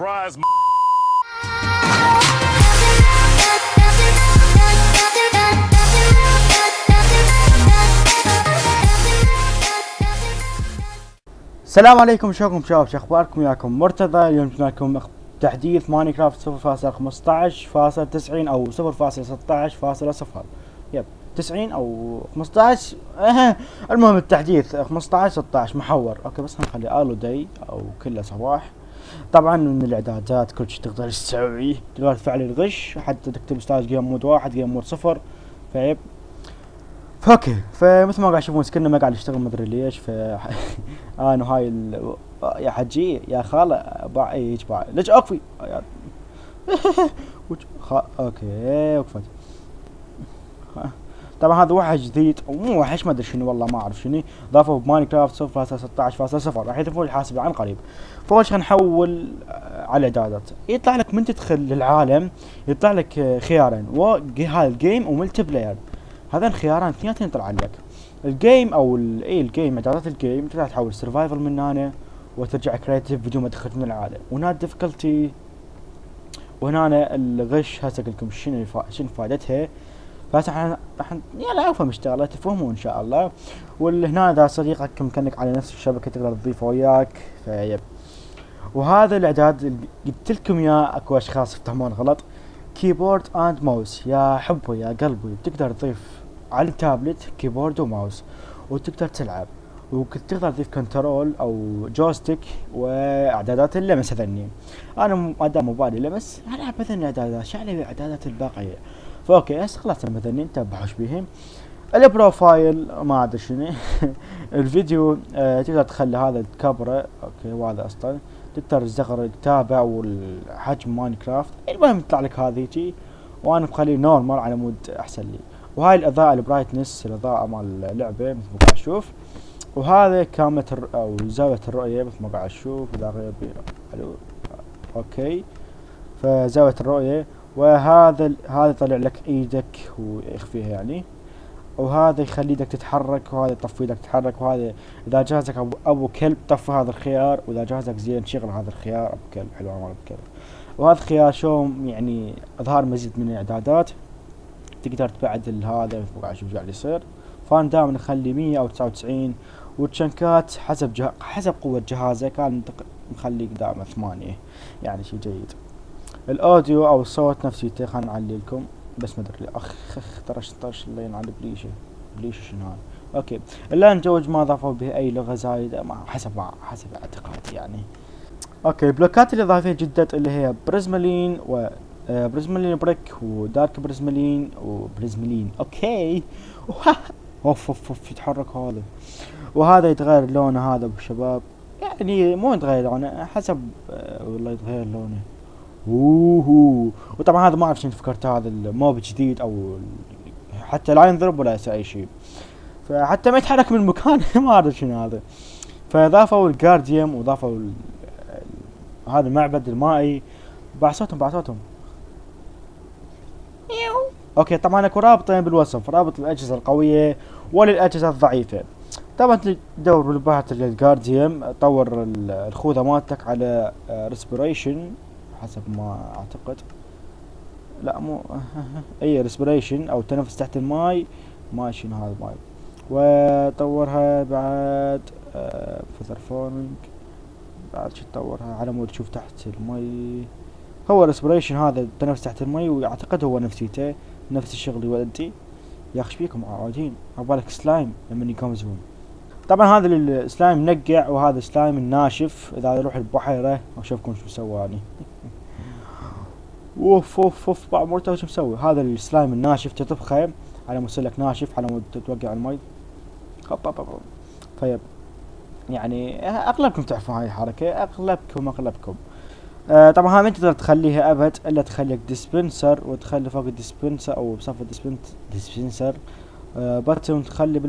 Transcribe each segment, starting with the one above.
Surprise. السلام عليكم، شلونكم شباب؟ شو اخباركم؟ وياكم مرتضى. اليوم جبنا لكم تحديث ماينكرافت 0.15.90 او 0.16.0. يب 90 او 15. المهم التحديث 15 16 محور. اوكي بس خلي الو داي او كله صباح. طبعا من الاعدادات كل شيء تقدر تسويه، تقدر تفعل الغش حتى تكتب ستارت جيم مود 1 جيم مود 0. فيب اوكي، فمثل ما قاعد تشوفون سكننا ما قاعد يشتغل مدري ليش. انا هاي يا حجي يا خاله باع ايش باع ليش اكفي اوكي وقفت. طبعا هذا وحش جديد ومو وحش، ما ادري شنو والله ما اعرف شنو ضافوا بماينكرافت 0.16.0 راح يضيفون الحاسب عن قريب. فاول شيء نحول على الاعدادات. يطلع لك من تدخل للعالم يطلع لك خيارين، هذا الجيم وملتي بلاير. هذين خيارين اثنيناتهم يطلع لك الجيم او الجيم اعدادات الجيم تقدر تحول سرفايفل من هنا وترجع كريتيف بدون ما تدخل من العالم، وهنا الديفيكولتي وهنا الغش. هسه اقول لكم شنو فائدتها. فهسه راح يلا عفوا مشتغله تفهمون ان شاء الله. والهنا اذا صديقك مكانك على نفس الشبكه تقدر تضيفه وياك. فيب وهذا الاعداد قلت لكم يا اكو اشخاص يفهمون غلط. كيبورد اند ماوس يا حبه يا قلبي، تقدر تضيف على التابلت كيبورد وماوس وتقدر تلعب، وتقدر تضيف كنترول او جوستيك واعدادات اللمس. هذني انا ما دام موبايلي لمس العب هذني اعدادات، شو علي الاعدادات الباقيه؟ فاوكي هسه خلاص هذني نتبعوش بيهم. البروفايل ما ادري شنو. الفيديو تقدر تخلي هذا الكاميرا اوكي، وهذا اصلا تقدر تصغر الكتابة والحجم ماينكرافت. المهم يطلع لك هذيجي، وانا بخليه نورمال على مود احسن لي. وهاي الاضاءة البرايتنس الاضاءة مال اللعبة مثل ما قاعد اشوف. وهذا كاميرا او زاوية الرؤية مثل ما قاعد اشوف اذا غير حلو. اوكي فزاوية الرؤية. وهذا طلع لك ايدك ويخفيها يعني، وهذا يخلي لك تتحرك، وهذا يطفي لك تتحرك، وهذا اذا جهازك ابو كلب طفي هذا الخيار، واذا جهازك زين شغل هذا الخيار ابو كلب. حلو مال ابو كلب. وهذا الخيار شو يعني اظهار مزيد من الاعدادات. تقدر تبعدل هذا مثل ما قاعد اشوف قاعد يصير. فانا دائما اخلي 100 او 99، والشنكات حسب قوة جهازك. كان مخليك دائما 8 يعني شيء جيد. الاوديو او الصوت نفسيته خلينا نعلي لكم بس ما ادري طرش اللي ينعلي بليشه شنو هاي. اوكي الان نجوج ما ضافوا به اي لغة زايدة حسب اعتقادي يعني. اوكي البلوكات الاضافية جدت اللي هي بريزمالين و بريزمالين بريك ودارك بريزمالين وبريزمالين. اوكي اوف يتحرك هذا، وهذا يتغير لونه هذا بالشباب يعني مو يتغير لونه حسب والله يتغير لونه. وطبعا هذا ما اعرف شنو فكرت، هذا الموب جديد او حتى لا ينضرب ولا يسوي اي شيء، فحتى ما يتحرك من مكانه. ما ادري شنو هذا. فاضافوا الجارديوم واضافوا هذا المعبد المائي. بعصوتهم اوكي. طبعا اكو رابطين بالوصف، رابط الاجهزه القويه وللاجهزه الضعيفه. طبعا تدور بالبحث للجارديوم طور الخوذه مالتك على ريسبيريشن حسب ما اعتقد. لا مو اي ريسبيريشن او تنفس تحت الماي. ما شنو هذا الماي. وطورها بعد فذر فورمينج. بعد شو تطورها على مود تشوف تحت الماي. هو ريسبيريشن هذا التنفس تحت الماي، واعتقد هو نفسيته نفس الشغل يودي. يا اخي بيكم عادين عبالك سلايم لما يقمزون. طبعا هذا السلايم منقع، وهذا سلايم الناشف اذا يروح البحيرة واشوفكم شو سواني. اوف بعد مرته وش مسوي. هذا السلايم الناشف تطبخه على مسلك ناشف على مود توقع المي. هوب. طيب يعني اغلبكم تعرفون هاي الحركة، اغلبكم. طبعا هاي ما تقدر تخليها ابد الا تخليك ديسبنسر، وتخلي فوق الديسبنسر او بصفة ديسبنسر بطن، تخلي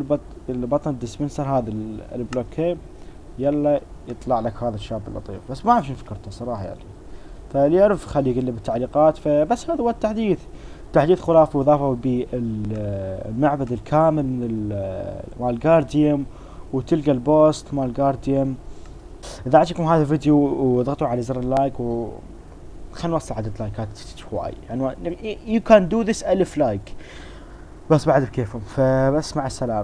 بالبطن ديسبنسر هذا البلوكي. يلا يطلع لك هذا الشاب اللطيف. بس ما اعرف شنو فكرته صراحة يعني، فاللي يعرف خليه يقول لي بالتعليقات. فبس هذا هو التحديث. تحديث خرافي، وضافوا بالمعبد الكامل من مال جارديوم، وتلقى البوست مال جارديوم اذا عجبكم هذا الفيديو وضغطوا على زر اللايك خلينا نوصل عدد لايكات هواي يعني. you can do this 1000 لايك بس بعد بكيفهم. فبس مع السلامة.